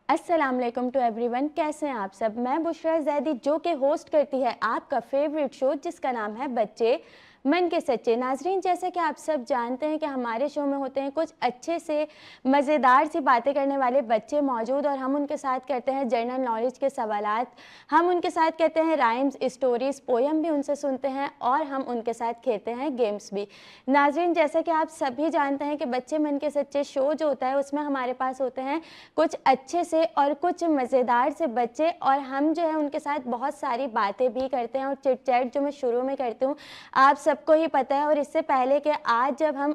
अस्सलाम वालेकुम to everyone. कैसे हैं आप सब। मैं बुशरा जैदी जो कि होस्ट करती है आपका फेवरेट शो जिसका नाम है बच्चे मन के सच्चे। नाजरीन, जैसा कि आप सब जानते हैं कि हमारे शो में होते हैं कुछ अच्छे से मज़ेदार सी बातें करने वाले बच्चे मौजूद और हम उनके साथ करते हैं जनरल नॉलेज के सवालात, हम उनके साथ कहते हैं राइम्स, स्टोरीज़, पोयम भी उनसे सुनते हैं और हम उनके साथ खेलते हैं गेम्स भी। नाजरीन, जैसा कि आप सभी जानते हैं कि बच्चे मन के सच्चे शो जो होता है उसमें हमारे पास होते हैं कुछ अच्छे से और कुछ मज़ेदार से बच्चे और हम जो है उनके साथ बहुत सारी बातें भी करते हैं और चिट चैट जो मैं शुरू में करती हूँ आप सबको ही पता है। और इससे पहले कि आज जब हम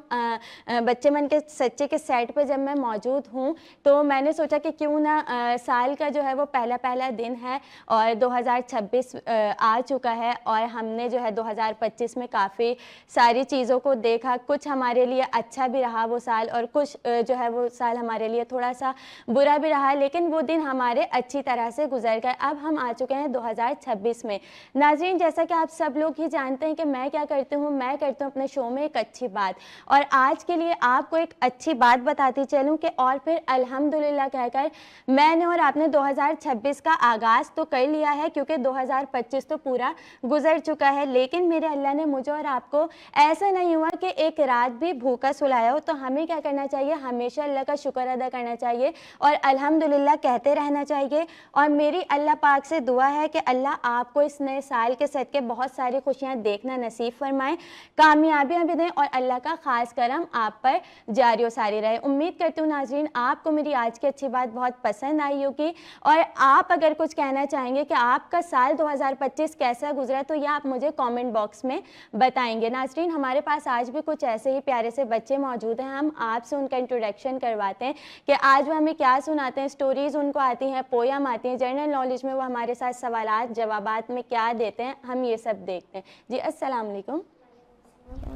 बच्चे मन के सच्चे के सेट पे जब मैं मौजूद हूँ तो मैंने सोचा कि क्यों ना साल का जो है वो पहला दिन है और 2026 आ चुका है और हमने जो है 2025 में काफ़ी सारी चीज़ों को देखा। कुछ हमारे लिए अच्छा भी रहा वो साल और कुछ जो है वो साल हमारे लिए थोड़ा सा बुरा भी रहा, लेकिन वो दिन हमारे अच्छी तरह से गुजर गए। अब हम आ चुके हैं 2026 में। नाज़रीन, जैसा कि आप सब लोग ही जानते हैं कि मैं क्या करती हूँ, मैं करती हूँ अपने शो में एक अच्छी बात और आज के लिए आपको एक अच्छी बात बताती चलूँ कि और फिर अल्हम्दुलिल्लाह कहकर मैंने और आपने 2026 का आगाज़ तो कर लिया है क्योंकि 2025 तो पूरा गुजर चुका है, लेकिन मेरे अल्लाह ने मुझे और आपको ऐसा नहीं हुआ कि एक रात भी भूखा सुलाया हो। तो हमें क्या करना चाहिए, हमेशा अल्लाह का शुक्र अदा करना चाहिए और अल्हम्दुलिल्लाह कहते रहना चाहिए। और मेरी अल्लाह पाक से दुआ है कि अल्लाह आपको इस नए साल के सदके बहुत सारी खुशियाँ देखना नसीब फरमाएं, कामयाबियाँ भी दें और अल्लाह का ख़ास करम आप पर जारी व सारी रहे। उम्मीद करती हूँ नाज़रीन आपको मेरी आज की अच्छी बात बहुत पसंद आई होगी और आप अगर कुछ कहना चाहेंगे कि आपका साल 2025 कैसा गुजरा तो यह आप मुझे कमेंट बॉक्स में बताएंगे। नाज़रीन, हमारे पास आज भी कुछ ऐसे ही प्यारे से बच्चे मौजूद हैं, हम आपसे उनका इंट्रोडक्शन करवाते हैं कि आज वो हमें क्या सुनाते हैं। स्टोरीज़ उनको आती हैं, पोयम आती हैं, जनरल नॉलेज में वो हमारे साथ सवालात जवाबात में क्या देते हैं, हम ये सब देखते हैं। जी अस्सलाम वालेकुम,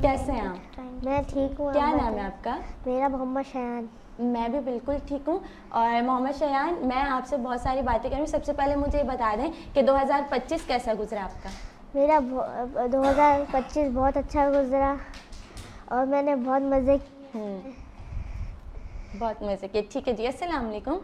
कैसे हैं आप? मैं ठीक हूँ। क्या नाम है आपका? मेरा मोहम्मद शयान। मैं भी बिल्कुल ठीक हूँ। और मोहम्मद शयान, मैं आपसे बहुत सारी बातें करूँ। सबसे पहले मुझे ये बता दें कि 2025 कैसा गुजरा आपका? मेरा 2025 बहुत अच्छा गुजरा और मैंने बहुत मज़े किए। ठीक है जी, अस्सलाम वालेकुम।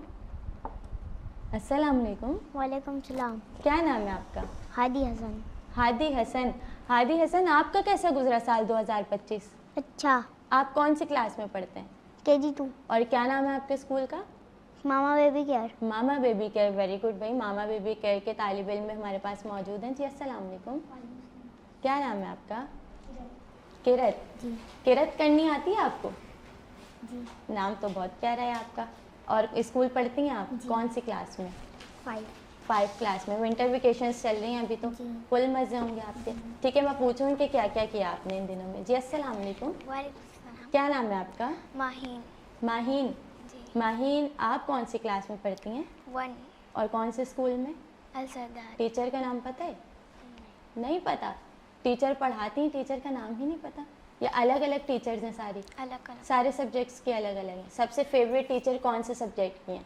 अस्सलाम वालेकुम। वालेकुम सलाम। क्या नाम है आपका? हादी हसन। हादी हसन। हादी हसन, आपका कैसा गुजरा साल 2025? अच्छा। आप कौन सी क्लास में पढ़ते हैं? KG 2। और क्या नाम है आपके स्कूल का? मामा बेबी केयर। मामा बेबी केयर। वेरी गुड भाई, मामा बेबी केयर के तालिब इल्म में हमारे पास मौजूद हैं। जी अस्सलाम वालेकुम। क्या नाम है आपका? किरत। जी। किरत करनी आती है आपको? जी। नाम तो बहुत प्यारा है आपका। और स्कूल पढ़ती हैं आप? कौन सी क्लास में? 5 क्लास में। विंटर वेकेशंस चल रही हैं अभी तो फुल मज़े होंगे आपके। ठीक है, मैं पूछूँ कि क्या क्या किया आपने इन दिनों में। जी अस्सलाम वालेकुम। क्या नाम है आपका? माहीन। माहीन। माहीन, आप कौन सी क्लास में पढ़ती हैं? 1। और कौन से स्कूल में? अल सरदार। टीचर का नाम पता है? नहीं पता। टीचर पढ़ाती हैं, टीचर का नाम ही नहीं पता? या अलग अलग टीचर्स हैं सारी? अलग अलग। सारे सब्जेक्ट्स के अलग अलग हैं। सबसे फेवरेट टीचर कौन से सब्जेक्ट की हैं?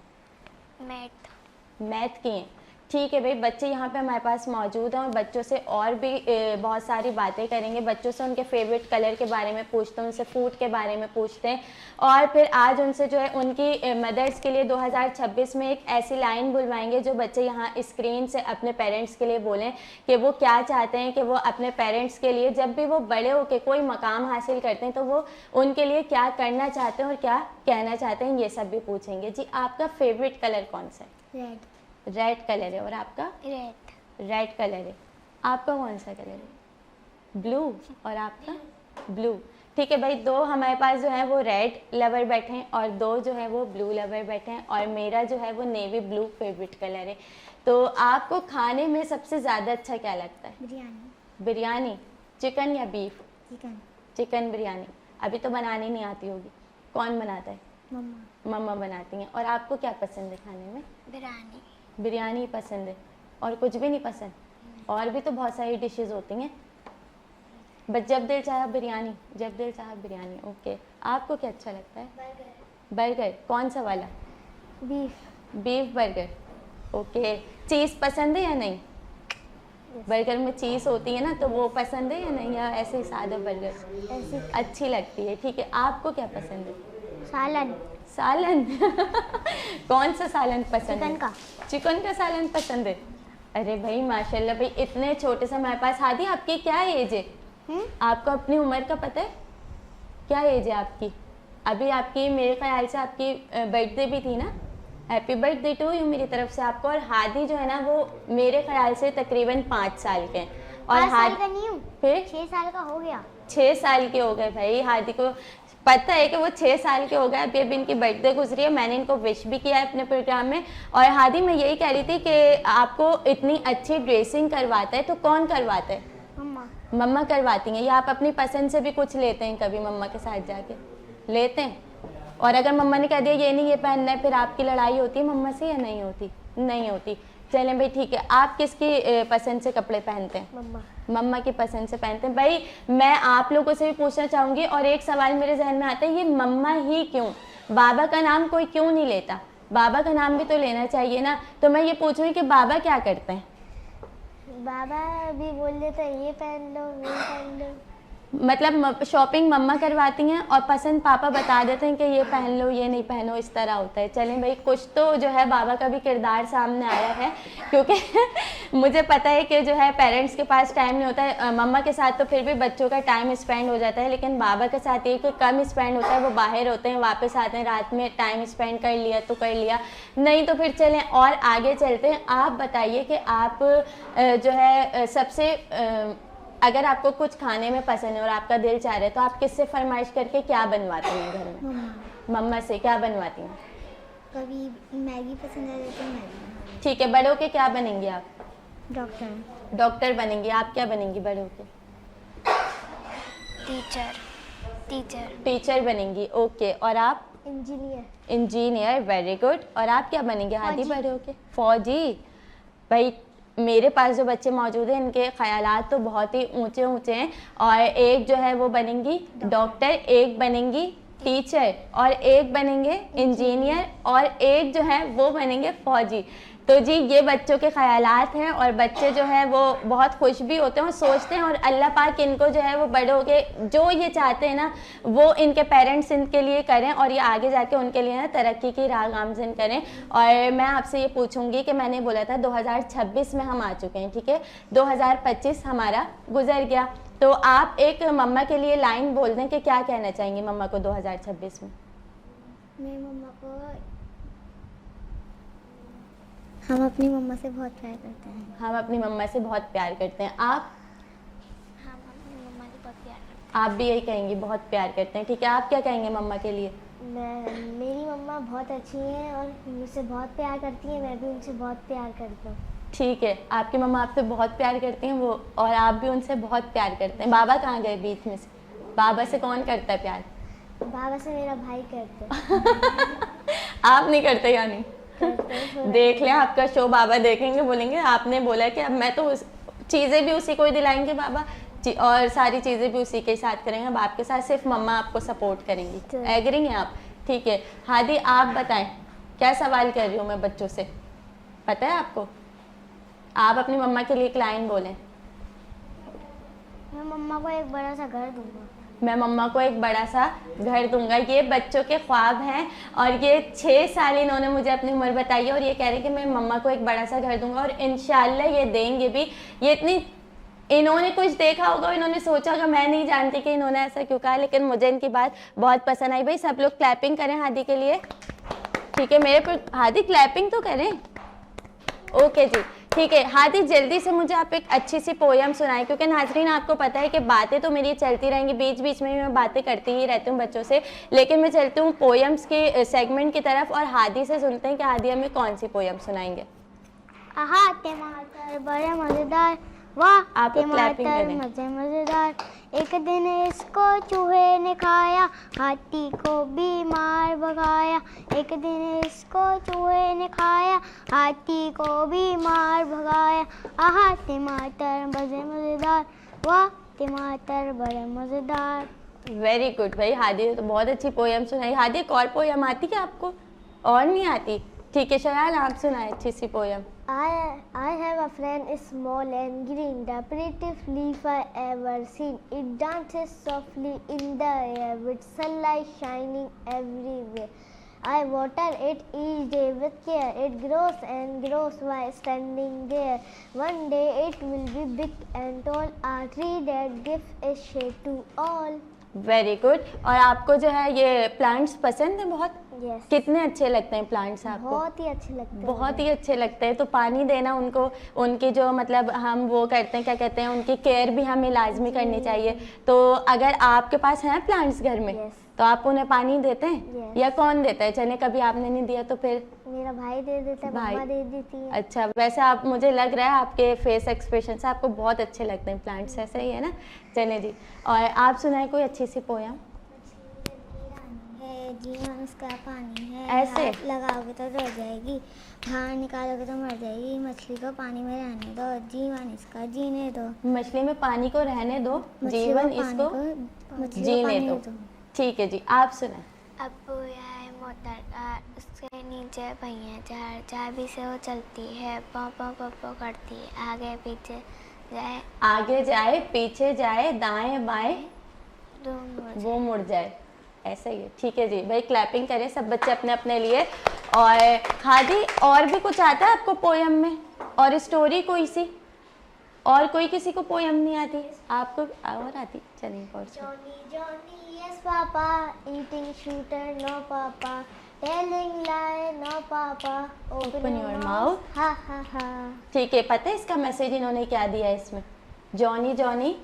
मैथ की हैं। ठीक है भाई, बच्चे यहाँ पे हमारे पास मौजूद हैं और बच्चों से और भी बहुत सारी बातें करेंगे। बच्चों से उनके फेवरेट कलर के बारे में पूछते हैं, उनसे फूड के बारे में पूछते हैं और फिर आज उनसे जो है उनकी मदर्स के लिए 2026 में एक ऐसी लाइन बुलवाएंगे जो बच्चे यहाँ स्क्रीन से अपने पेरेंट्स के लिए बोलें कि वो क्या चाहते हैं कि वो अपने पेरेंट्स के लिए जब भी वो बड़े होकर कोई मकाम हासिल करते हैं तो वो उनके लिए क्या करना चाहते हैं और क्या कहना चाहते हैं, ये सब भी पूछेंगे। जी, आपका फेवरेट कलर कौन सा है? रेड कलर है। और आपका? रेड कलर है। आपका कौन सा कलर है? ब्लू। और आपका? ब्लू। ठीक है भाई, 2 हमारे पास जो है वो रेड लवर बैठे हैं और 2 जो है वो ब्लू लवर बैठे हैं और मेरा जो है वो नेवी ब्लू फेवरेट कलर है। तो आपको खाने में सबसे ज़्यादा अच्छा क्या लगता है? बिरयानी। बिरयानी। चिकन या बीफ? चिकन। चिकन बिरयानी। अभी तो बनानी नहीं आती होगी। कौन बनाता है? मम्मा बनाती हैं। और आपको क्या पसंद है खाने में? बिरयानी। बिरयानी पसंद है। और कुछ भी नहीं पसंद? और भी तो बहुत सारी डिशेस होती हैं, बस जब दिल चाहा बिरयानी, जब दिल चाहा बिरयानी। ओके, आपको क्या अच्छा लगता है? बर्गर। कौन सा वाला? Beef burger. ओके, चीज़ पसंद है या नहीं? बर्गर में चीज़ होती है ना, तो वो पसंद है या नहीं, या ऐसे ही सादा बर्गर ऐसे अच्छी लगती है? ठीक है, आपको क्या पसंद है? सालन। सालन कौन सा सालन पसंद है? चिकन का। चिकन का सालन पसंद है। अरे भाई माशाल्लाह भाई, इतने छोटे से हमारे पास। हादी आपकी क्या एज है? आपको अपनी उम्र का पता है? क्या एज है आपकी? अभी आपकी मेरे ख्याल से आपकी बर्थडे भी थी ना। हैप्पी बर्थडे टू यू मेरी तरफ से आपको। और हादी जो है ना वो मेरे ख्याल से तकरीबन 5 साल के हैं। और 5 साल का नहीं हूँ, फिर 6 साल का हो गया। 6 साल के हो गए भाई। हादी को पता है कि वो 6 साल के हो गए। अभी इनकी बर्थडे गुजरी है, मैंने इनको विश भी किया है अपने प्रोग्राम में। और हादी मैं यही कह रही थी कि आपको इतनी अच्छी ड्रेसिंग करवाता है तो कौन करवाता है? मम्मा। मम्मा करवाती हैं, या आप अपनी पसंद से भी कुछ लेते हैं कभी मम्मा के साथ जाके? लेते हैं। और अगर मम्मा ने कह दिया ये नहीं ये पहनना है, फिर आपकी लड़ाई होती है मम्मा से या नहीं होती? नहीं होती। चलें भाई ठीक है। आप किसकी पसंद से कपड़े पहनते हैं? मम्मा। मम्मा की पसंद से पहनते हैं। भाई मैं आप लोगों से भी पूछना चाहूँगी, और एक सवाल मेरे जहन में आता है, ये मम्मा ही क्यों? बाबा का नाम कोई क्यों नहीं लेता? बाबा का नाम भी तो लेना चाहिए ना। तो मैं ये पूछूँगी कि बाबा क्या करते हैं? बाबा भी बोल देते हैं ये पहन लो वो पहन लो। मतलब शॉपिंग मम्मा करवाती हैं और पसंद पापा बता देते हैं कि ये पहन लो ये नहीं पहनो, इस तरह होता है। चलें भाई, कुछ तो जो है बाबा का भी किरदार सामने आया है, क्योंकि मुझे पता है कि जो है पेरेंट्स के पास टाइम नहीं होता है। मम्मा के साथ तो फिर भी बच्चों का टाइम स्पेंड हो जाता है, लेकिन बाबा के साथ ये कि कम स्पेंड होता है। वो बाहर होते हैं, वापस आते हैं, रात में टाइम स्पेंड कर लिया तो कर लिया, नहीं तो फिर चलें और आगे चलते हैं। आप बताइए कि आप जो है सबसे अगर आपको कुछ खाने में पसंद है और आपका दिल चाह रहा है तो आप किससे फरमाइश करके क्या बनवाती हैं घर में? मम्मा। मम्मा से क्या बनवाती हैं? कभी मैगी पसंद है तो मैगी। ठीक है, बड़े होके क्या बनेंगी आप? डॉक्टर। डॉक्टर बनेंगी। आप क्या बनेंगी बड़े होके? टीचर। टीचर बनेंगी। ओके। और आप? इंजीनियर। इंजीनियर। Very good. और आप क्या बनेंगे हादी फौजी। बड़े होके? फौजी। भाई मेरे पास जो बच्चे मौजूद हैं इनके ख्यालात तो बहुत ही ऊंचे ऊंचे हैं। और एक जो है वो बनेंगी डॉक्टर, एक बनेंगी टीचर, और एक बनेंगे इंजीनियर, और एक जो है वो बनेंगे फौजी। तो जी ये बच्चों के ख्यालात हैं, और बच्चे जो है वो बहुत खुश भी होते हैं और सोचते हैं, और अल्लाह पाक इनको जो है वो बड़े हो के जो ये चाहते हैं ना वो इनके पेरेंट्स इनके लिए करें, और ये आगे जाके उनके लिए ना तरक्की की राह गामज़न करें। और मैं आपसे ये पूछूंगी कि मैंने बोला था 2026 में हम आ चुके हैं, ठीक है, 2025 हमारा गुजर गया, तो आप एक मम्मा के लिए लाइन बोल दें कि क्या कहना चाहेंगी मम्मा को 2026 में? मैं मम्मा को, हम अपनी मम्मा से बहुत प्यार करते हैं। हम अपनी मम्मा से बहुत प्यार करते हैं। आप? हम अपनी मम्मा से बहुत प्यार करते आप भी यही कहेंगी बहुत प्यार करते हैं, ठीक है। आप क्या कहेंगे मम्मा के लिए? मेरी मम्मा बहुत अच्छी हैं और मुझसे बहुत प्यार करती हैं, मैं भी उनसे बहुत प्यार करती हूँ। ठीक है, आपकी मम्मा आपसे बहुत प्यार करती हैं वो, और आप भी उनसे बहुत प्यार करते हैं। बाबा कहाँ गए बीच में से? बाबा से कौन करता है प्यार? बाबा से मेरा भाई करते आप नहीं करते यानी? देख लें आपका शो बाबा देखेंगे, बोलेंगे आपने बोला कि अब मैं तो चीज़ें भी उसी को ही दिलाएंगे बाबा, और सारी चीज़ें भी उसी के साथ करेंगे। अब आपके साथ सिर्फ मम्मा आपको सपोर्ट करेंगी। एग्री हैं आप? ठीक है। हादी आप बताएं क्या सवाल कर रही हूँ मैं बच्चों से, पता है आपको? आप अपनी मम्मा के लिए एक लाइन बोलें। मैं मम्मा को एक बड़ा सा घर दूंगा। मैं मम्मा को एक बड़ा सा घर दूंगा। ये बच्चों के ख्वाब हैं, और ये 6 साल इन्होंने मुझे अपनी उम्र बताई है, और ये कह रहे हैं कि मैं मम्मा को एक बड़ा सा घर दूंगा, और इंशाल्लाह ये देंगे भी। ये इतनी, इन्होंने कुछ देखा होगा, इन्होंने सोचा होगा, मैं नहीं जानती कि इन्होंने ऐसा क्यों कहा, लेकिन मुझे इनकी बात बहुत पसंद आई। भाई सब लोग क्लैपिंग करें हादी के लिए, ठीक है। मेरे पर हादी क्लैपिंग तो करें। ओके जी, ठीक है। हादी जल्दी से मुझे आप एक अच्छी सी पोयम सुनाएं, क्योंकि नाज़रीन आपको पता है कि बातें तो मेरी चलती रहेंगी, बीच बीच में मैं बातें करती ही रहती हूँ बच्चों से, लेकिन मैं चलती हूँ पोयम्स के सेगमेंट की तरफ, और हादी से सुनते हैं कि हादी हमें कौन सी पोयम सुनाएंगे। आहा टमाटर बड़े मज़ेदार, वाह आप टमाटर मज़ेदार। एक दिन इसको चूहे ने खाया, हाथी को बीमार भगाया। एक दिन इसको चूहे ने खाया, हाथी को बीमार भगाया। आहा टमाटर बड़े मज़ेदार, वाह टमाटर बड़े मज़ेदार। वेरी गुड भाई, हादी ने तो बहुत अच्छी पोयम सुनाई। हादी एक और पोयम आती क्या आपको? और नहीं आती? ठीक है, शयाल आप सुनाए अच्छी सी poem. I have a friend small and green, the prettiest leaf I ever seen. It dances softly in the air with sunlight shining everywhere. I water it each day with care. It grows and grows while standing there. One day it will be big and tall, a tree that gives its shade to all. Very good. और आपको जो है ये plants पसंद है बहुत? Yes. कितने अच्छे लगते हैं प्लांट्स आपको? बहुत ही अच्छे लगते हैं। बहुत ही अच्छे लगते हैं। तो पानी देना उनको, उनकी जो मतलब हम वो करते हैं, क्या कहते हैं, उनकी केयर भी हमें लाजमी करनी चाहिए। तो अगर आपके पास हैं प्लांट्स घर में, Yes. तो आप उन्हें पानी देते हैं? Yes. या कौन देता है? चले कभी आपने नहीं दिया तो फिर? मेरा भाई दे देता है, भाई। मम्मा दे देती है। अच्छा, वैसे आप, मुझे लग रहा है आपके फेस एक्सप्रेशन से आपको बहुत अच्छे लगते हैं प्लांट्स, ऐसा ही है ना? चले जी, और आप सुनाए कोई अच्छी सी पोयम। है जीवन इसका पानी है, ऐसे? हाथ लगाओगे तो रह जाएगी, बाहर निकालोगे तो मर जाएगी, मछली को पानी में रहने दो, जीवन इसका जीने दो। मछली में पानी को रहने दो, मछली जीवन को इसको मछली को जीने पानी दो। दो। ठीक है जी, आप सुनाए। अब्बू है मोटर कार, उसके नीचे भैया चार, चाबी से वो चलती है, पौ पौ पौ पौ करती है, आगे पीछे जाए, आगे जाए पीछे जाए, दाएं बाएं दो मुड़ वो मुड़ जाए, ऐसा ही है। ठीक है जी भाई, क्लैपिंग करें सब बच्चे अपने अपने लिए। और खादी, और भी कुछ आता है आपको पोयम में? और स्टोरी कोई सी? और कोई किसी को पोयम नहीं आती? आपको और आती? चलिए और सुनो। Johnny, Johnny, yes papa, eating shooter, no papa, telling lie, no papa, Open your mouth. ha ha ha. ठीक है, पता है इसका मैसेज इन्होंने क्या दिया है इसमें? जॉनी जॉनी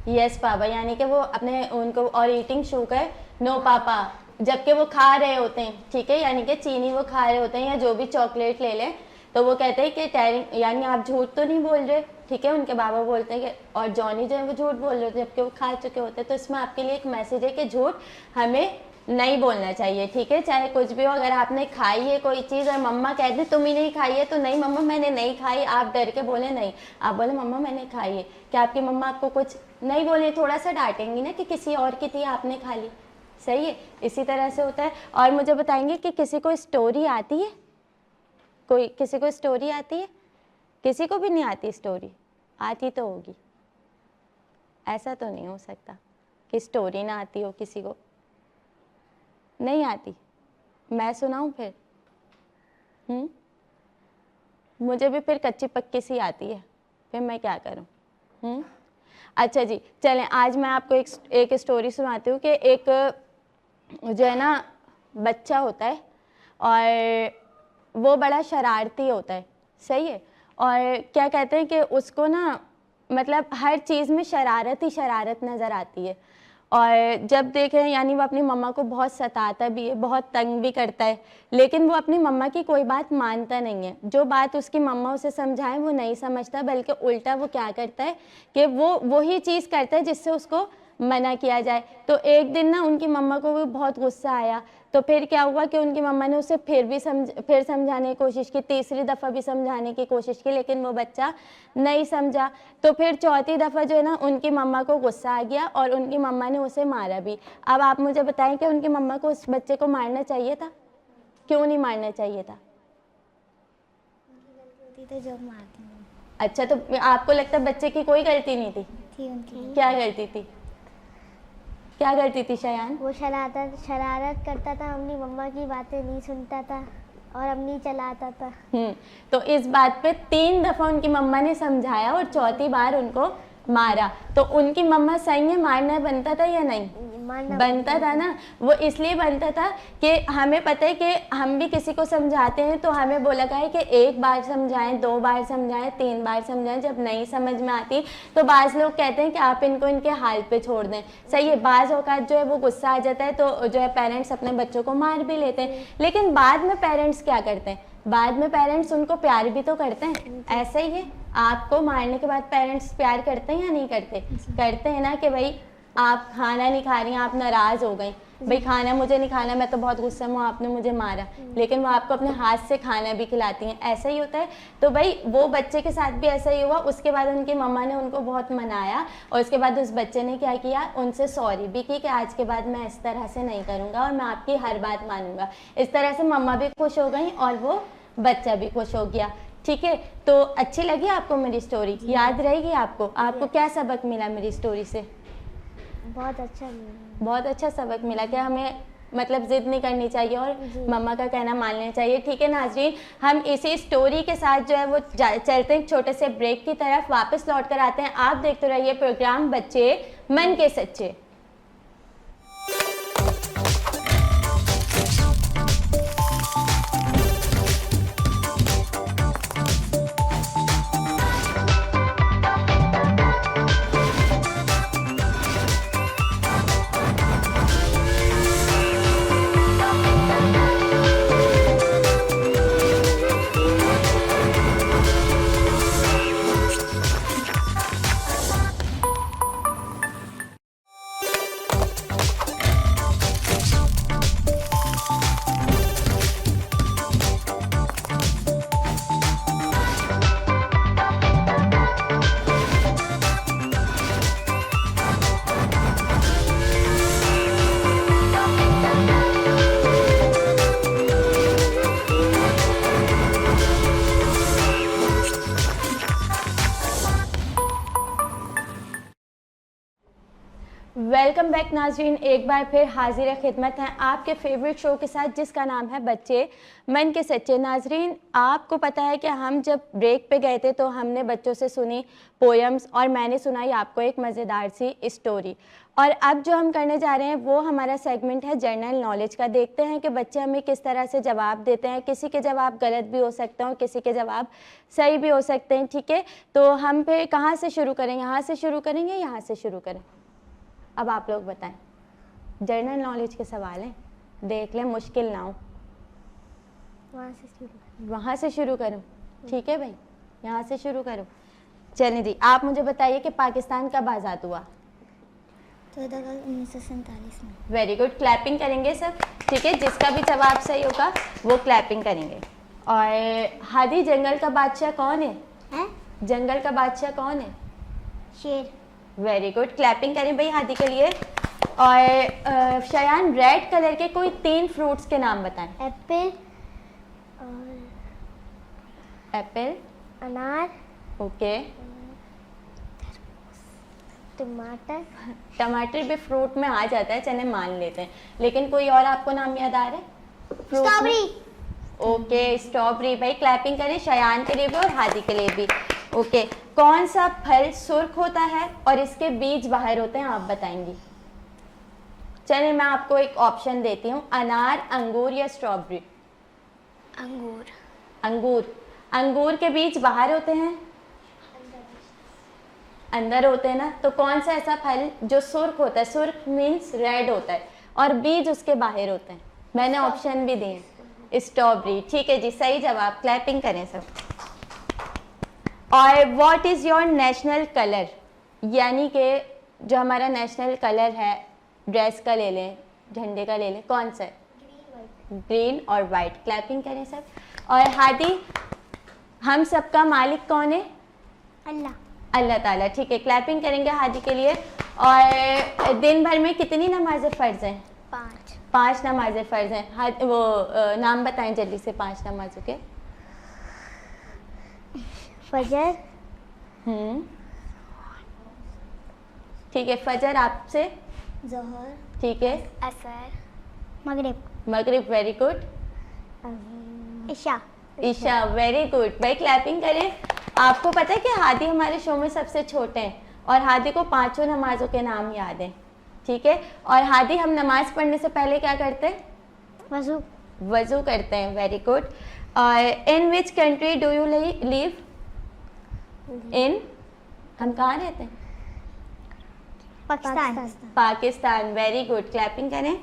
यस पापा, यानी कि वो अपने उनको, और ईटिंग शुगर नो पापा, जबकि वो खा रहे होते हैं, ठीक है, यानी कि चीनी वो खा रहे होते हैं या जो भी चॉकलेट ले लें, तो वो कहते हैं कि टेरिंग, यानी आप झूठ तो नहीं बोल रहे, ठीक है, उनके बाबा बोलते हैं कि, और जॉनी जो है वो झूठ बोल रहे होते हैं जबकि वो खा चुके होते हैं। तो इसमें आपके लिए एक मैसेज है कि झूठ हमें नहीं बोलना चाहिए, ठीक है, चाहे कुछ भी हो। अगर आपने खाई है कोई चीज़ और मम्मा कहते हैं तुम ही नहीं खाई है, तो नहीं मम्मा मैंने नहीं खाई, आप डर के बोले नहीं, आप बोले मम्मा मैंने खाई है, क्या आपकी मम्मा आपको कुछ नहीं बोले, थोड़ा सा डांटेंगी ना कि किसी और की थी आपने खा ली, सही है, इसी तरह से होता है। और मुझे बताएंगे कि किसी को स्टोरी आती है? कोई किसी को स्टोरी आती है? किसी को भी नहीं आती स्टोरी? आती तो होगी, ऐसा तो नहीं हो सकता कि स्टोरी ना आती हो किसी को। नहीं आती? मैं सुनाऊं फिर? मुझे भी फिर कच्ची पक्की सी आती है, फिर मैं क्या करूं? अच्छा जी, चलें, आज मैं आपको एक स्टोरी सुनाती हूँ कि एक जो है ना बच्चा होता है और वो बड़ा शरारती होता है, सही है, और क्या कहते हैं कि उसको ना मतलब हर चीज़ में शरारत ही शरारत नज़र आती है। और जब देखें, यानी वो अपनी मम्मा को बहुत सताता भी है, बहुत तंग भी करता है, लेकिन वो अपनी मम्मा की कोई बात मानता नहीं है। जो बात उसकी मम्मा उसे समझाए वो नहीं समझता, बल्कि उल्टा वो क्या करता है कि वो वही चीज़ करता है जिससे उसको मना किया जाए। तो एक दिन ना उनकी मम्मा को भी बहुत गुस्सा आया, तो फिर क्या हुआ कि उनकी मम्मा ने उसे फिर समझाने की कोशिश की, तीसरी दफ़ा भी समझाने की कोशिश की, लेकिन वो बच्चा नहीं समझा। तो फिर चौथी दफ़ा जो है ना उनकी मम्मा को गुस्सा आ गया और उनकी मम्मा ने उसे मारा भी। अब आप मुझे बताएं कि उनकी मम्मा को उस बच्चे को मारना चाहिए था? क्यों नहीं मारना चाहिए था? तो जो मारती हूँ। अच्छा, तो आपको लगता है बच्चे की कोई गलती नहीं थी? उनकी क्या गलती थी? क्या करती थी शयान? वो शरारत करता था, अपनी मम्मा की बातें नहीं सुनता था और अपनी चलाता था। तो इस बात पे 3 दफ़ा उनकी मम्मा ने समझाया और चौथी बार उनको मारा। तो उनकी मम्मा सही में मारना बनता था या नहीं? बनता था ना। वो इसलिए बनता था कि हमें पता है कि हम भी किसी को समझाते हैं तो हमें बोला गया है कि 1 बार समझाएं, 2 बार समझाएं, 3 बार समझाएं। जब नहीं समझ में आती तो बाज़ लोग कहते हैं कि आप इनको इनके हाल पे छोड़ दें। सही है, बाज़ औक़ात जो है वो गुस्सा आ जाता है तो जो है पेरेंट्स अपने बच्चों को मार भी लेते हैं, लेकिन बाद में पेरेंट्स क्या करते हैं? बाद में पेरेंट्स उनको प्यार भी तो करते हैं। ऐसा ही है, आपको मारने के बाद पेरेंट्स प्यार करते हैं या नहीं करते? करते हैं ना, कि भाई आप खाना नहीं खा रही हैं, आप नाराज़ हो गई, भाई खाना मुझे नहीं खाना, मैं तो बहुत गुस्सा में हूँ, आपने मुझे मारा, लेकिन वो आपको अपने हाथ से खाना भी खिलाती हैं। ऐसा ही होता है। तो भाई वो बच्चे के साथ भी ऐसा ही हुआ। उसके बाद उनकी मम्मा ने उनको बहुत मनाया और उसके बाद उस बच्चे ने क्या किया, उनसे सॉरी भी की कि आज के बाद मैं इस तरह से नहीं करूँगा और मैं आपकी हर बात मानूंगा। इस तरह से मम्मा भी खुश हो गई और वो बच्चा भी खुश हो गया। ठीक है, तो अच्छी लगी आपको मेरी स्टोरी? याद रहेगी आपको? आपको क्या सबक मिला मेरी स्टोरी से? बहुत अच्छा मिला। बहुत अच्छा सबक मिला कि हमें मतलब जिद नहीं करनी चाहिए और मम्मा का कहना मानना चाहिए। ठीक है नाजरीन, हम इसी स्टोरी के साथ जो है वो चलते हैं छोटे से ब्रेक की तरफ, वापस लौट कर आते हैं। आप देखते रहिए प्रोग्राम बच्चे मन के सच्चे। वेलकम बैक नाजरीन, एक बार फिर हाजिर खिदमत हैं आपके फेवरेट शो के साथ जिसका नाम है बच्चे मन के सच्चे। नाजरीन, आपको पता है कि हम जब ब्रेक पे गए थे तो हमने बच्चों से सुनी पोएम्स और मैंने सुनाई आपको एक मज़ेदार सी स्टोरी। और अब जो हम करने जा रहे हैं वो हमारा सेगमेंट है जनरल नॉलेज का। देखते हैं कि बच्चे हमें किस तरह से जवाब देते हैं। किसी के जवाब गलत भी हो सकते हैं और किसी के जवाब सही भी हो सकते हैं। ठीक है, तो हम फिर कहाँ से शुरू करेंगे? यहाँ से शुरू करेंगे, यहाँ से शुरू करें? अब आप लोग बताएं। जनरल नॉलेज के सवाल हैं, देख लें मुश्किल ना हो। वहाँ से शुरू करूँ? ठीक है भाई, यहाँ से शुरू करो। चलिए जी, आप मुझे बताइए कि पाकिस्तान कब आज़ाद हुआ? 14 अगस्त 1947 में। वेरी गुड, क्लैपिंग करेंगे सब। ठीक है, जिसका भी जवाब सही होगा वो क्लैपिंग करेंगे। और हादी, जंगल का बादशाह कौन है? जंगल का बादशाह कौन है? शेर। वेरी गुड, क्लैपिंग करें भाई हादी के लिए। और शयान, रेड कलर के कोई 3 फ्रूट्स के नाम बताएं। एप्पल और एप्पल, अनार, ओके। टमाटर। टमाटर भी फ्रूट में आ जाता है, चले मान लेते हैं, लेकिन कोई और आपको नाम याद आ रहा है? स्ट्रॉबेरी। Okay, strawberry. भाई क्लैपिंग करें शयान के लिए भी और हादी के लिए भी। ओके, कौन सा फल सुर्ख होता है और इसके बीज बाहर होते हैं, आप बताएंगी? चलिए मैं आपको एक ऑप्शन देती हूँ, अनार, अंगूर या स्ट्रॉबेरी? अंगूर। अंगूर। अंगूर के बीज बाहर होते हैं, अंदर होते हैं ना? तो कौन सा ऐसा फल जो सुर्ख होता है, सुर्ख मीन्स रेड होता है, और बीज उसके बाहर होते हैं? मैंने ऑप्शन भी दिए। स्ट्रॉबेरी। ठीक है जी, सही जवाब, क्लैपिंग करें सब। और what is your national colour, यानी कि जो हमारा नेशनल कलर है, ड्रेस का ले लें, झंडे का ले लें, कौन सा है? ग्रीन और वाइट। क्लैपिंग करें सब। और हादी, हम सबका मालिक कौन है? अल्लाह। अल्लाह ताला। ठीक है, क्लैपिंग करेंगे हादी के लिए। और दिन भर में कितनी नमाजें फ़र्ज हैं? 5। 5 नमाजें फ़र्ज हैं। वो नाम बताएं जल्दी से 5 नमाजों के। फजर। ठीक है, फजर आपसे। ज़ोहर। ठीक है, असर। मगरिब। मगरिब। Very good. इशा। ईशा। वेरी गुड भाई, क्लैपिंग करें। आपको पता है कि हादी हमारे शो में सबसे छोटे हैं और हादी को 5 नमाजों के नाम याद हैं। ठीक है, और हादी, हम नमाज पढ़ने से पहले क्या करते हैं? वज़ू। वज़ू करते हैं। Very good. और in which country do you live? In, हम कहाँ रहते हैं? Pakistan. Pakistan. Very good, clapping करें।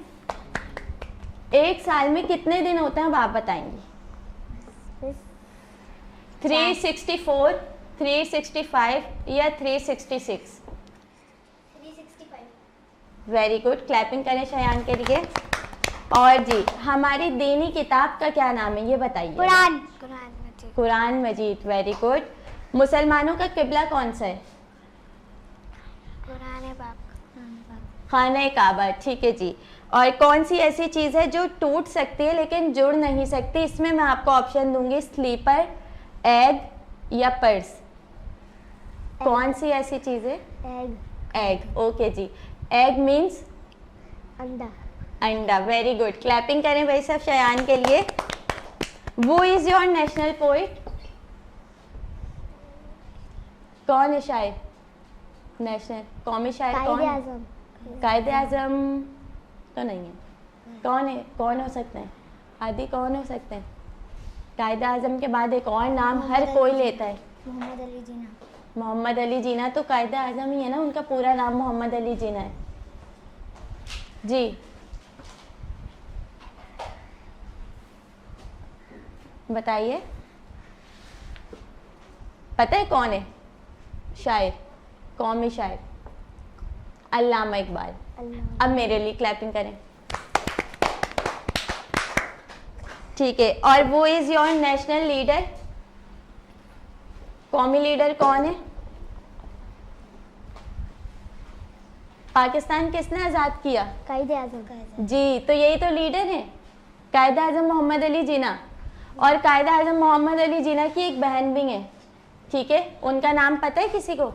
एक साल में कितने दिन होते हैं, अब आप बताएंगी? 364, 365 या 366? 365। वेरी गुड, क्लैपिंग करें शयान के लिए। और जी, हमारी दीनी किताब का क्या नाम है, ये बताइए। कुरान। कुरान मजीद। कुरान मजीद। Very good. मुसलमानों का किबला कौन सा है? कुरान पाक। खाने काबा। ठीक है जी। और कौन सी ऐसी चीज़ है जो टूट सकती है लेकिन जुड़ नहीं सकती? इसमें मैं आपको ऑप्शन दूंगी, स्लीपर, एग या पर्स। कौन सी ऐसी चीज़ है? एग। एग। ओके जी। एग मीन्स अंडा। अंडा, वेरी गुड। क्लैपिंग करें भाई सब शयान के लिए। वो इज योर नेशनल पोइट? कौन है शायर नेशनल कौमी शायर? कौन? कायदे आजम तो नहीं है। कौन है? कौन हो सकते हैं? आदि कौन हो सकते हैं? कायदे आजम के बाद एक और नाम हर कोई लेता है। मोहम्मद अली जिन्ना। मोहम्मद अली जिन्ना तो कायदे आजम ही है ना, उनका पूरा नाम मोहम्मद अली जिन्ना है जी। बताइए, पता है कौन है शायर, कौमी शायर? अल्लामा इकबाल। अब मेरे लिए क्लैपिंग करें, ठीक है। और वो इज योर नेशनल लीडर? कौमी लीडर कौन है? पाकिस्तान किसने आज़ाद किया? कायदे आज़म। जी, तो यही तो लीडर है, कायदे आज़म मोहम्मद अली जिन्ना। और कायदे आज़म मोहम्मद अली जिन्ना की एक बहन भी है, ठीक है। उनका नाम पता है किसी को?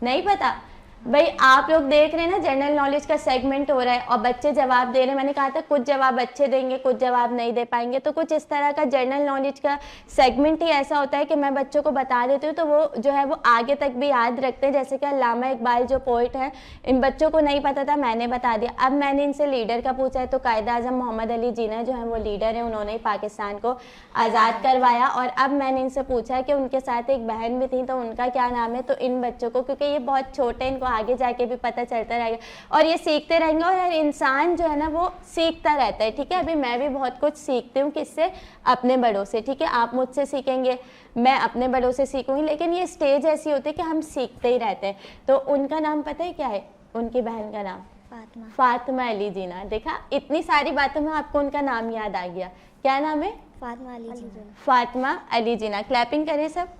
नहीं पता? भाई आप लोग देख रहे हैं ना, जनरल नॉलेज का सेगमेंट हो रहा है और बच्चे जवाब दे रहे हैं। मैंने कहा था कुछ जवाब अच्छे देंगे, कुछ जवाब नहीं दे पाएंगे, तो कुछ इस तरह का जनरल नॉलेज का सेगमेंट ही ऐसा होता है कि मैं बच्चों को बता देती हूँ तो वो जो है वो आगे तक भी याद रखते हैं। जैसे कि अल्लामा इकबाल जो पोइट हैं, इन बच्चों को नहीं पता था, मैंने बता दिया। अब मैंने इनसे लीडर का पूछा है तो कायदे आज़म मोहम्मद अली जिन्ना जो है वो लीडर है, उन्होंने पाकिस्तान को आज़ाद करवाया। और अब मैंने इनसे पूछा कि उनके साथ एक बहन भी थी, तो उनका क्या नाम है? तो इन बच्चों को, क्योंकि ये बहुत छोटे, इनको आगे जाके भी पता चलता रहेगा और ये सीखते रहेंगे। और हर इंसान जो है ना वो सीखता रहता है, ठीक है। अभी मैं भी बहुत कुछ सीखती हूँ, किससे? अपने बड़ों से, ठीक है। आप मुझसे सीखेंगे, मैं अपने बड़ों से सीखूंगी, लेकिन ये स्टेज ऐसी होती है कि हम सीखते ही रहते हैं। तो उनका नाम पता है क्या है? उनकी बहन का नाम फातिमा। फातिमा अली जिन्ना। देखा, इतनी सारी बातों में आपको उनका नाम याद आ गया। क्या नाम है? फातिमा अली जिन्ना। फातिमा अली जिन्ना। क्लैपिंग करें सब।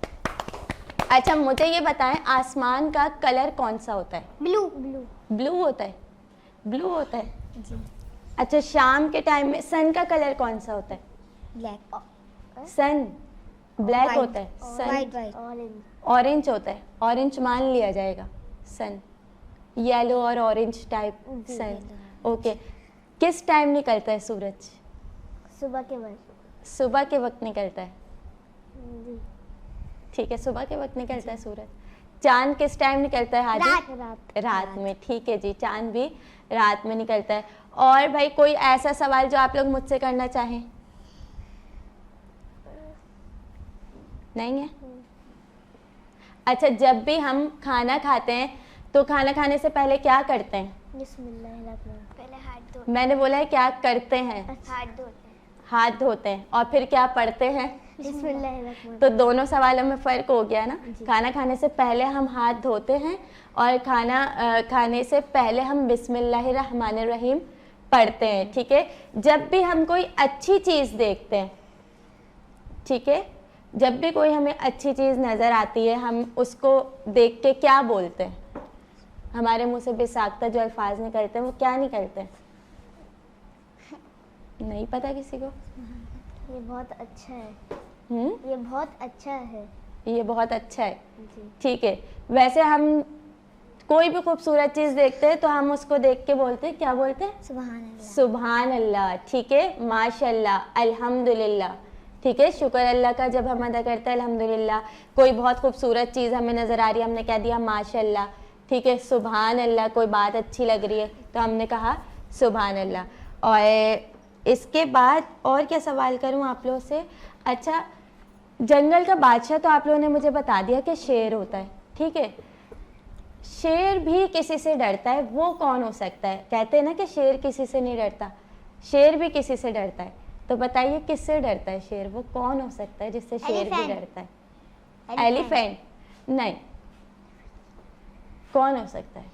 अच्छा मुझे ये बताएं, आसमान का कलर कौन सा होता है? ब्लू। ब्लू होता है? ब्लू होता है जी। अच्छा, शाम के टाइम में सन का कलर कौन सा होता है? ब्लैक। सन ब्लैक होता है, सन वाइट। ऑरेंज होता है। ऑरेंज मान लिया जाएगा, सन येलो और ऑरेंज टाइप सन। ओके, किस टाइम निकलता है सूरज? सुबह के वक्त। सुबह के वक्त निकलता है, जी। ठीक है, सुबह के वक्त निकलता है सूरज। चांद किस टाइम निकलता है हाजी? रात में, ठीक है जी, चांद भी रात में निकलता है। और भाई कोई ऐसा सवाल जो आप लोग मुझसे करना चाहें? नहीं है? अच्छा, जब भी हम खाना खाते हैं तो खाना खाने से पहले क्या करते हैं? पहले हाथ धो, मैंने बोला है क्या करते हैं? हाथ धोते हैं। हाथ धोते हैं। और फिर क्या पढ़ते हैं? तो दोनों सवालों में फ़र्क हो गया ना। खाना खाने से पहले हम हाथ धोते हैं और खाना खाने से पहले हम बिस्मिल्लाहिर्रहमानिर्रहीम पढ़ते हैं, ठीक है। जब भी हम कोई अच्छी चीज़ देखते हैं, ठीक है, जब भी कोई हमें अच्छी चीज़ नज़र आती है, हम उसको देख के क्या बोलते हैं? हमारे मुंह से बेसाख्ता जो अल्फाज निकलते हैं वो क्या निकलते हैं? नहीं पता किसी को? ये बहुत अच्छा है। ये बहुत अच्छा है। ये बहुत अच्छा है, जी। ठीक है। वैसे हम कोई भी खूबसूरत चीज़ देखते हैं तो हम उसको देख के बोलते हैं, क्या बोलते हैं? सुभान अल्लाह। सुभान अल्लाह, ठीक है, माशाल्लाह, अल्हम्दुलिल्लाह, ठीक है। शुक्र अल्लाह का जब हम अदा करते हैं अल्हम्दुलिल्लाह। कोई बहुत खूबसूरत चीज़ हमें नज़र आ रही है, हमने कह दिया माशाल्लाह, ठीक है। सुभान अल्लाह, कोई बात अच्छी लग रही है तो हमने कहा सुभान अल्लाह। और इसके बाद और क्या सवाल करूं आप लोगों से? अच्छा, जंगल का बादशाह तो आप लोगों ने मुझे बता दिया कि शेर होता है, ठीक है। शेर भी किसी से डरता है, वो कौन हो सकता है? कहते हैं ना कि शेर किसी से नहीं डरता, शेर भी किसी से डरता है। तो बताइए किससे डरता है शेर? वो कौन हो सकता है जिससे शेर भी डरता है? एलिफेंट? नहीं, कौन हो सकता है?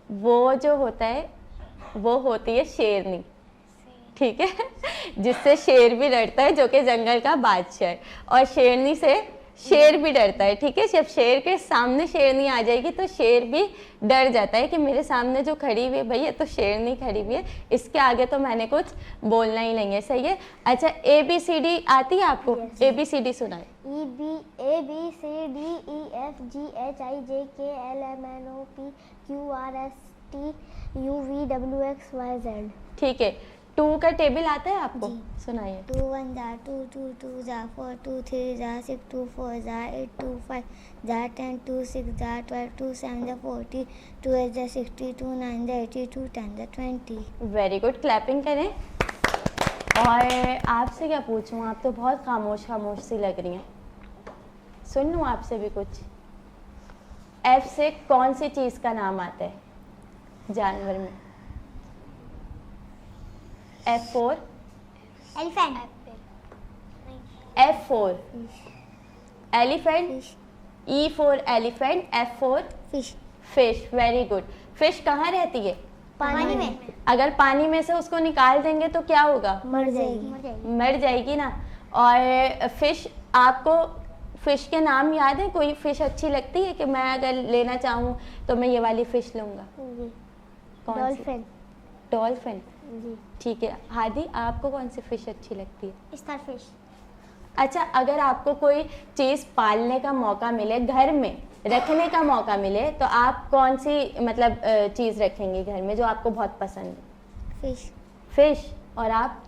वो जो होता है वो होती है शेरनी, ठीक है, जिससे शेर भी डरता है, जो कि जंगल का बादशाह है। और शेरनी से शेर भी डरता है, ठीक है। जब शेर के सामने शेरनी आ जाएगी तो शेर भी डर जाता है कि मेरे सामने जो खड़ी हुई है भाई ये तो शेरनी खड़ी हुई है, इसके आगे तो मैंने कुछ बोलना ही नहीं है, सही है। अच्छा ABCD आती है आपको? ABCD सुनाए। EBCDEFGHIJKLMNOPQRSTUVWXYZ। ठीक है। 2 का टेबल आता है आपको? सुनाइए। 2 1 jar 2 2 2 jar 4 2 3 jar 6 2 4 jar 8 2 5 jar 10 2 6 jar 12 2 7 jar 40 2 8 jar 60 2 9 jar 80 2 10 jar 20। Very good, clapping करें। और आपसे क्या पूछूं, आप तो बहुत खामोश खामोश सी लग रही हैं, सुन लूं आपसे भी कुछ। F से कौन सी चीज का नाम आता है जानवर में? F4 elephant. F4 elephant, E4 elephant, F4 fish. Fish. Very good. Fish कहाँ रहती है? पानी में। अगर पानी में से उसको निकाल देंगे तो क्या होगा? मर जाएगी। मर जाएगी ना। और फिश, आपको फिश के नाम याद है? कोई फिश अच्छी लगती है कि मैं अगर लेना चाहूँ तो मैं ये वाली फिश लूँगा? कौन सी? डॉल्फिन। डॉल्फिन, जी। ठीक है। हादी, आपको कौन सी फिश अच्छी लगती है? स्टारफिश। अच्छा, अगर आपको कोई चीज़ पालने का मौका मिले, घर में रखने का मौका मिले, तो आप कौन सी मतलब चीज़ रखेंगे घर में जो आपको बहुत पसंद है? फिश। फिश। और आप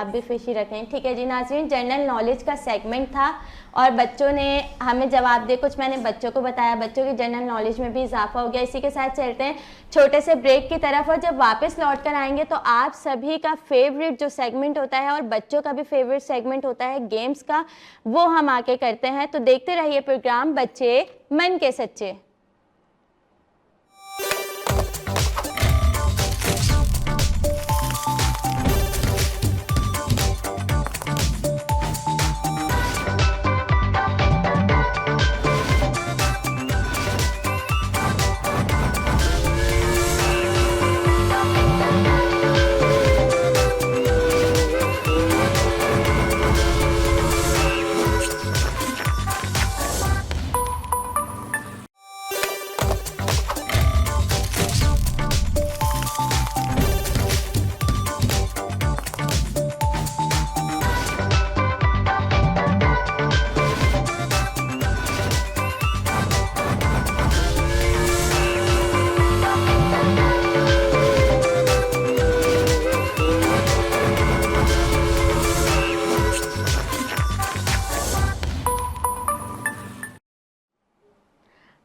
भी फिश ही रखें, ठीक है जी। नाज़रीन, जनरल नॉलेज का सेगमेंट था और बच्चों ने हमें जवाब दिए, कुछ मैंने बच्चों को बताया, बच्चों की जनरल नॉलेज में भी इजाफा हो गया। इसी के साथ चलते हैं छोटे से ब्रेक की तरफ, और जब वापस लौट कर आएंगे तो आप सभी का फेवरेट जो सेगमेंट होता है और बच्चों का भी फेवरेट सेगमेंट होता है गेम्स का, वो हम आके करते हैं। तो देखते रहिए प्रोग्राम बच्चे मन के सच्चे।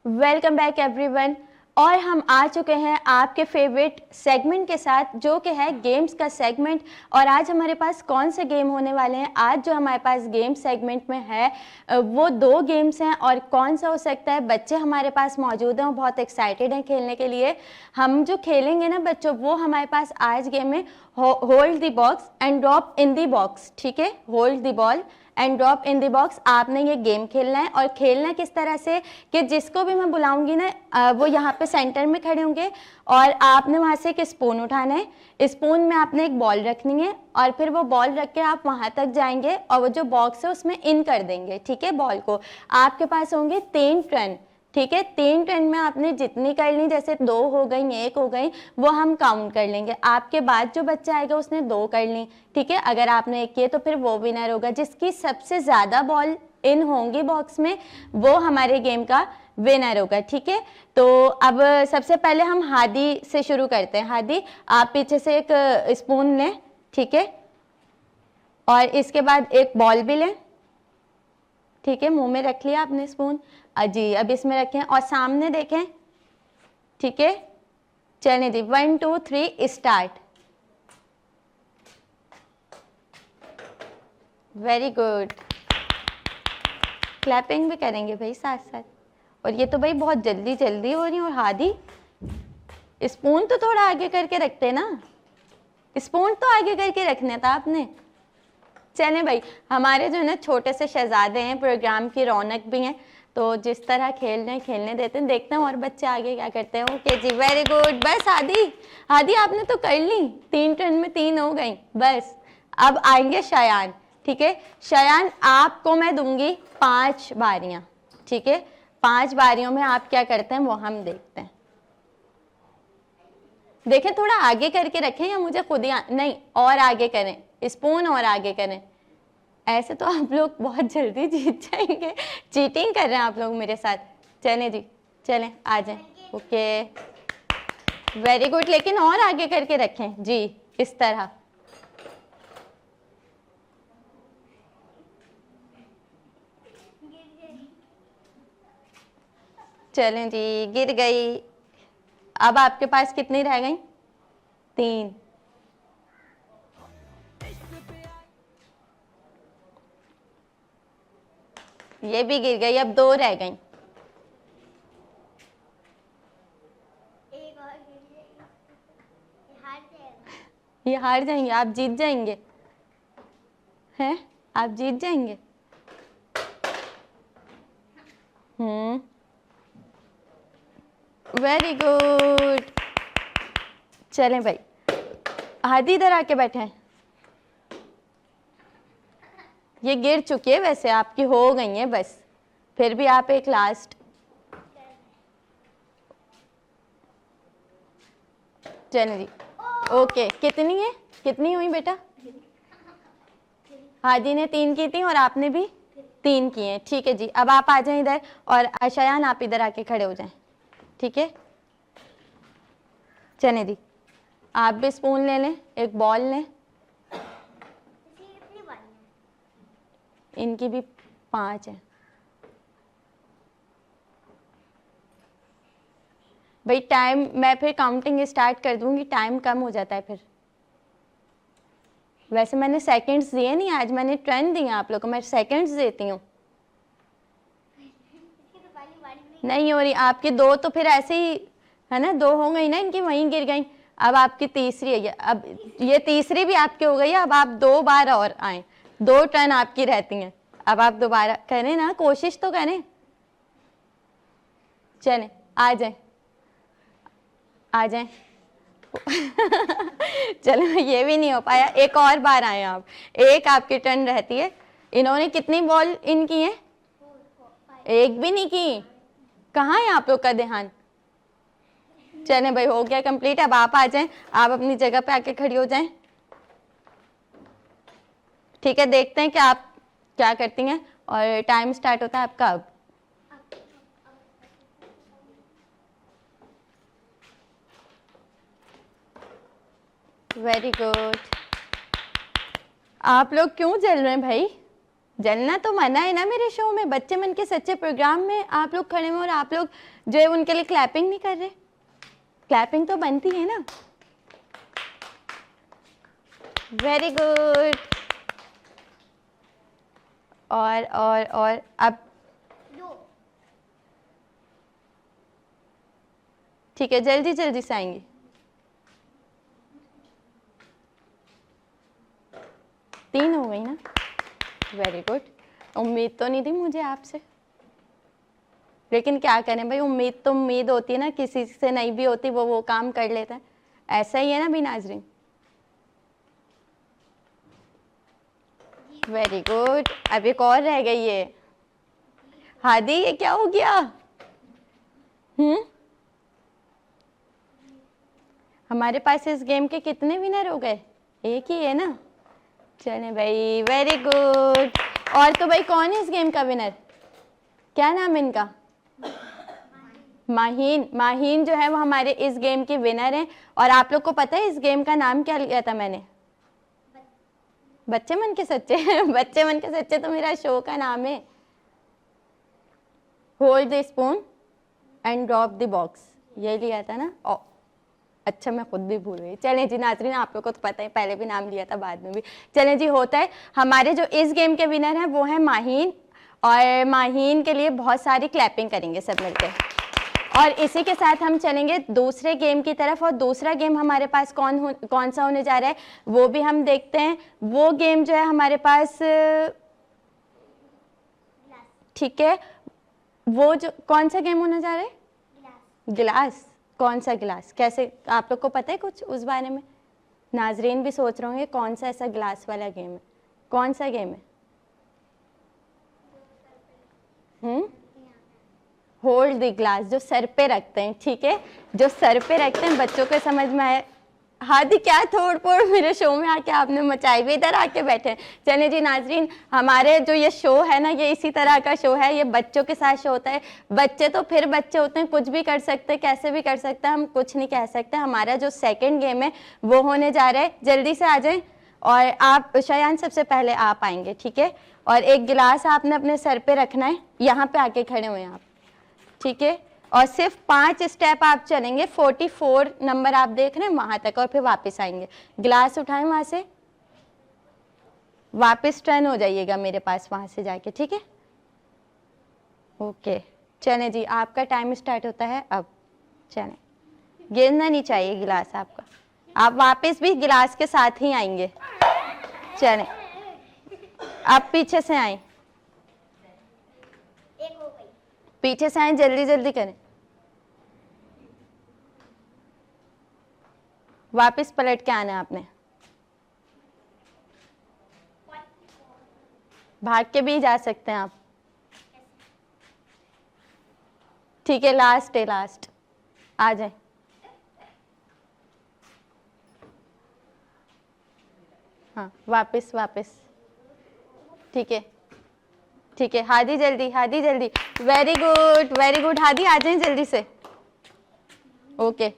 Welcome back everyone. और हम आ चुके हैं आपके फेवरेट सेगमेंट के साथ, जो कि है गेम्स का सेगमेंट। और आज हमारे पास कौन से गेम होने वाले हैं? आज जो हमारे पास गेम सेगमेंट में है वो 2 गेम्स हैं। और कौन सा हो सकता है? बच्चे हमारे पास मौजूद हैं और बहुत एक्साइटेड हैं खेलने के लिए। हम जो खेलेंगे ना बच्चों, वो हमारे पास आज गेम है hold the box and drop in the box, ठीक है। Hold the ball and drop in the box. आपने ये गेम खेलना है और खेलना किस तरह से कि जिसको भी मैं बुलाऊंगी ना वो यहाँ पे सेंटर में खड़े होंगे और आपने वहाँ से एक स्पून उठाना है। स्पून में आपने एक बॉल रखनी है और फिर वो बॉल रख के आप वहाँ तक जाएंगे और वो जो बॉक्स है उसमें इन कर देंगे, ठीक है। बॉल को आपके पास होंगे 3 टर्न, ठीक है। 3 टर्न में आपने जितनी करनी, जैसे 2 हो गई, 1 हो गई, वो हम काउंट कर लेंगे। आपके बाद जो बच्चा आएगा उसने 2 कर ली, ठीक है। अगर आपने 1 किए तो फिर वो विनर होगा। जिसकी सबसे ज़्यादा बॉल इन होंगी बॉक्स में वो हमारे गेम का विनर होगा, ठीक है। तो अब सबसे पहले हम हादी से शुरू करते हैं। हादी, आप पीछे से एक स्पून लें, ठीक है, और इसके बाद एक बॉल भी लें, ठीक है। मुंह में रख लिया आपने स्पून जी, अब इसमें रखें और सामने देखें, ठीक है। चलने दी, 1 2 3 स्टार्ट। वेरी गुड, क्लैपिंग भी करेंगे भाई साथ साथ। और ये तो भाई बहुत जल्दी जल्दी हो रही है। और हादी, स्पून तो थोड़ा आगे करके रखते ना, स्पून तो आगे करके रखना था आपने। चलें भाई, हमारे जो है ना छोटे से शहजादे हैं, प्रोग्राम की रौनक भी हैं, तो जिस तरह खेल रहे हैं खेलने देते हैं, देखते हैं और बच्चे आगे क्या करते हैं। ओके जी, वेरी गुड। बस हादी आपने तो कर ली, 3 टर्न में 3 हो गई। बस अब आएंगे शायान, ठीक है। शयान आपको मैं दूंगी 5 बारियां, ठीक है। 5 बारियों में आप क्या करते हैं वो हम देखते हैं। देखें थोड़ा आगे करके रखें या मुझे खुद ही नहीं, और आगे करें, स्पून और आगे करें। ऐसे तो आप लोग बहुत जल्दी जीत जाएंगे। चीटिंग कर रहे हैं आप लोग मेरे साथ। चलें जी, चलें आ जाएं। ओके वेरी गुड, लेकिन और आगे करके रखें जी, इस तरह। चलें जी, गिर गई। अब आपके पास कितनी रह गई? 3। ये भी गिर गई, अब 2 रह गई। ये हार जाएंगे, आप जीत जाएंगे हैं, आप जीत जाएंगे। Very good. चलें भाई, हादी इधर आके बैठे हैं। ये गिर चुकी है, वैसे आपकी हो गई है बस, फिर भी आप एक लास्ट। चलें जी, ओके। कितनी है, कितनी हुई बेटा? हादी ने 3 की थी और आपने भी 3 की हैं, ठीक है जी। अब आप आ जाएं इधर, और शयान आप इधर आके खड़े हो जाएं, ठीक है। चलें जी, आप भी स्पून ले लें, एक बॉल लें। इनकी भी 5 है भाई। टाइम मैं फिर काउंटिंग स्टार्ट कर दूंगी, टाइम कम हो जाता है फिर। वैसे मैंने सेकंड्स दिए नहीं, आज मैंने टर्न दिए आप लोगों को, मैं सेकंड्स देती हूँ। नहीं हो रही आपकी 2, तो फिर ऐसे ही है ना, 2 हो गई ना इनकी, वहीं गिर गई। अब आपकी तीसरी है, अब ये तीसरी भी आपकी हो गई है। अब आप 2 बार और आए, 2 टर्न आपकी रहती हैं। अब आप दोबारा करें ना, कोशिश तो करें। चलें आ जाएं, आ जाएं। चलो ये भी नहीं हो पाया, एक और बार आए आप, एक आपकी टर्न रहती है। इन्होंने कितनी बॉल इनकी है? 1 भी नहीं की। कहाँ है आप लोग का ध्यान? चलें भाई, हो गया कंप्लीट। अब आप आ जाएं, आप अपनी जगह पे आके खड़ी हो जाएं, ठीक है। देखते हैं कि आप क्या करती हैं, और टाइम स्टार्ट होता है आपका अब। Very good. आप लोग क्यों जल रहे हैं भाई? जलना तो मना है ना मेरे शो में, बच्चे मन के सच्चे प्रोग्राम में आप लोग खड़े हैं और आप लोग जो है उनके लिए क्लैपिंग नहीं कर रहे। क्लैपिंग तो बनती है ना। Very good. और अब ठीक है, जल्दी जल्दी से आएंगे। तीन हो गई ना, वेरी गुड। उम्मीद तो नहीं थी मुझे आपसे, लेकिन क्या करें भाई, उम्मीद तो उम्मीद होती है ना, किसी से नहीं भी होती वो काम कर लेता है। ऐसा ही है ना भी नाजरीन। Very good. अब एक और रह गई है। हादी ये क्या हो गया? हमारे पास इस गेम के कितने विनर हो गए? एक ही है ना। चले भाई, वेरी गुड। और तो भाई कौन है इस गेम का विनर? क्या नाम है इनका? माहीन। माहीन जो है वो हमारे इस गेम की विनर है। और आप लोग को पता है इस गेम का नाम क्या लिया था मैंने? बच्चे मन के सच्चे। बच्चे मन के सच्चे तो मेरा शो का नाम है। Hold the spoon and drop the box, ये लिया था ना। ओ अच्छा, मैं खुद भी भूल गई। चलें जी नाजरीन, आप लोग को तो पता है, पहले भी नाम लिया था बाद में भी। चलें जी, होता है। हमारे जो इस गेम के विनर हैं वो है माहीन, और माहीन के लिए बहुत सारी क्लैपिंग करेंगे सब मिलकर। और इसी के साथ हम चलेंगे दूसरे गेम की तरफ। और दूसरा गेम हमारे पास कौन सा होने जा रहा है वो भी हम देखते हैं। वो गेम जो है हमारे पास, ठीक है, वो जो कौन सा गेम होने जा रहा है? गिलास। कौन सा गिलास? कैसे, आप लोग को पता है कुछ उस बारे में? नाजरीन भी सोच रहे होंगे कौन सा ऐसा गिलास वाला गेम है। कौन सा गेम है? होल्ड द ग्लास, जो सर पे रखते हैं, ठीक है, जो सर पे रखते हैं, बच्चों को समझ में आए। हादी क्या थोड़ फोड़ मेरे शो में आके आपने मचाई हुई, इधर आके बैठे हैं। चलिए जी नाजरीन, हमारे जो ये शो है ना, ये इसी तरह का शो है, ये बच्चों के साथ शो होता है। बच्चे तो फिर बच्चे होते हैं, कुछ भी कर सकते हैं, कैसे भी कर सकते हैं, हम कुछ नहीं कह सकते। हमारा जो सेकंड गेम है वो होने जा रहा है, जल्दी से आ जाएं। और आप शयान सबसे पहले आप आएंगे, ठीक है, और एक गिलास आपने अपने सर पे रखना है, यहाँ पे आके खड़े हुए हैं आप, ठीक है, और सिर्फ 5 स्टेप आप चलेंगे, 44 नंबर आप देख रहे हैं वहां तक, और फिर वापस आएंगे। गिलास उठाएं वहां से, वापस टर्न हो जाइएगा मेरे पास वहां से जाके, ठीक है, ओके। चलें जी, आपका टाइम स्टार्ट होता है अब। चलें, गिरना नहीं चाहिए गिलास आपका, आप वापस भी गिलास के साथ ही आएंगे। चलें, आप पीछे से आए, पीछे से आए, जल्दी जल्दी करें, वापस पलट के आना है आपने, भाग के भी जा सकते हैं आप, ठीक है, लास्ट है, लास्ट, आ जाए। हाँ, वापस वापस, ठीक है, ठीक है, हादी जल्दी, हादी जल्दी, very good very good, Hadi आ जाए जल्दी से, ओके।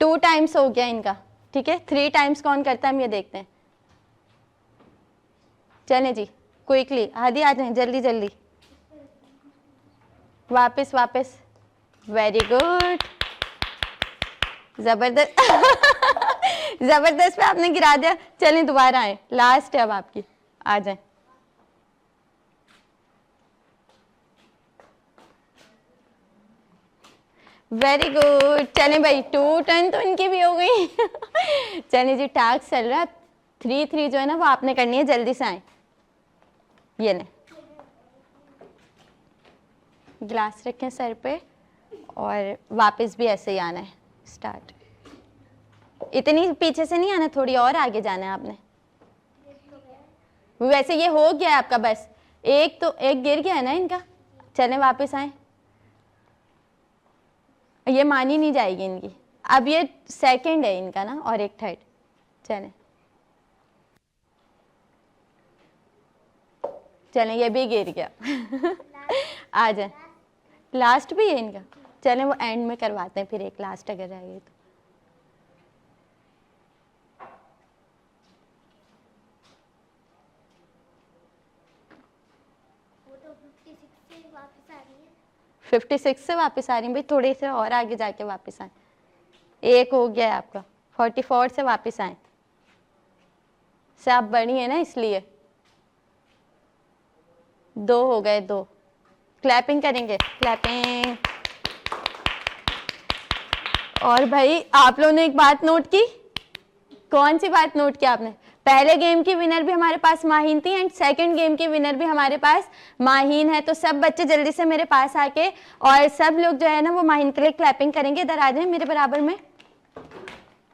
2 टाइम्स हो गया इनका, ठीक है, 3 टाइम्स कौन करता है हम ये देखते हैं। चलें जी, क्विकली हादी आ जाए, जल्दी जल्दी, वापस वापस, वेरी गुड, जबरदस्त जबरदस्त पे आपने गिरा दिया। चलें दोबारा आए, लास्ट है अब आपकी, आ जाए। वेरी गुड, चलें भाई, 2 टर्न तो इनकी भी हो गई चलें जी, टास्क चल रहा है, 3-3 जो है ना वो आपने करनी है, जल्दी से आए। ये लें, गिलास रखें सर पे, और वापस भी ऐसे ही आना है, स्टार्ट। इतनी पीछे से नहीं आना, थोड़ी और आगे जाना है आपने। वैसे ये हो गया है आपका, बस एक तो एक गिर गया है ना इनका। चलें वापस आए, ये मानी नहीं जाएगी इनकी। अब ये सेकंड है इनका ना, और एक थर्ड। चलें चलें, ये भी गिर गया आ जाए, लास्ट भी है इनका। चलें वो एंड में करवाते हैं, फिर एक लास्ट अगर रहेगी तो। वो तो 56 से वापस आ रही है, 56 से वापस आ रही है भाई, थोड़े से और आगे जाके वापस आए। एक हो गया है आपका, 44 से वापस आए, से आप बड़ी है ना इसलिए। 2 हो गए, 2। क्लैपिंग करेंगे, क्लैपिंग। और भाई आप लोगों ने एक बात नोट की, कौन सी बात नोट की आपने? पहले गेम की विनर भी हमारे पास माहीन थी, एंड सेकंड गेम की विनर भी हमारे पास माहीन है। तो सब बच्चे जल्दी से मेरे पास आके, और सब लोग जो है ना वो माहीन के लिए क्लैपिंग करेंगे। इधर आ जाए मेरे बराबर में,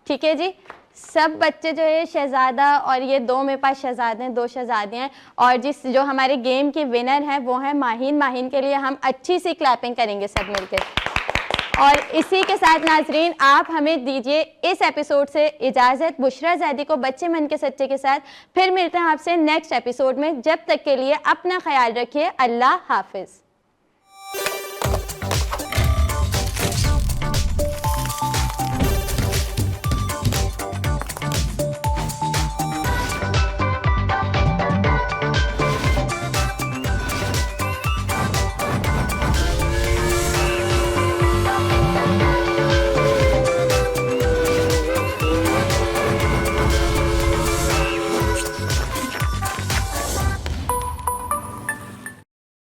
ठीक है जी। सब बच्चे जो है शहजादा, और ये 2 मेरे पास शहजादे हैं, 2 शहजादियाँ हैं, और जो हमारे गेम की विनर है वो है माहीन। माहीन के लिए हम अच्छी सी क्लैपिंग करेंगे सब मिलकर। और इसी के साथ नाजरीन आप हमें दीजिए इस एपिसोड से इजाज़त। बुशरा ज़ैदी को बच्चे मन के सच्चे के साथ फिर मिलते हैं आपसे नेक्स्ट एपिसोड में। जब तक के लिए अपना ख्याल रखिए, अल्लाह हाफिज़।